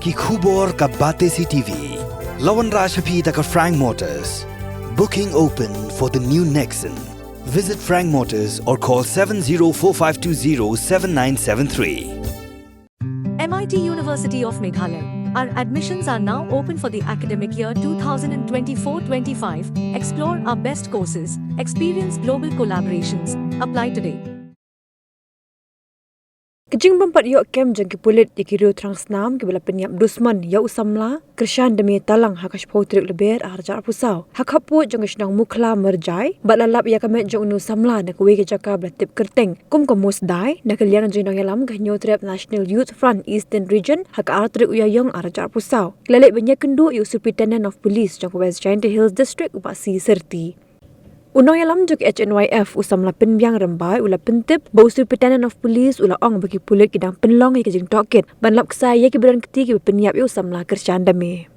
ki khubor ka bate si TV. Lawan Rashapi taka Frank Motors. Booking open for the new Nexon. Visit Frank Motors or call 7045207973. MIT University of Meghalaya. Our admissions are now open for the academic year 2024-25. Explore our best courses. Experience global collaborations. Apply today. Kejing bempat yok kem jang kipulit dikiru transnam kibala Pynïap Dusmon ya usamla Kyrshandame Talang hakash potrik leber arjar pusau hakapu jang sedang mukla merjai balalap ya kamet jang unu samla na kuwe ke jaka blatip kerteng kum komus dai na kalian jang yalam ganyo trap National Youth Front Eastern Region hak artrik uyayong arjar pusau lelek Ïakynduh yu Superintendent of Police jang West Giant Hills District upasi serti Unang yalam juk Hnyf usamla penbiang rembai ula pentip bau Superintendent of Police ula ong bagi pulit kidang penlong ke jing toket banlap kesaya ke beran ketiga Pynïap usamla Kyrshandame.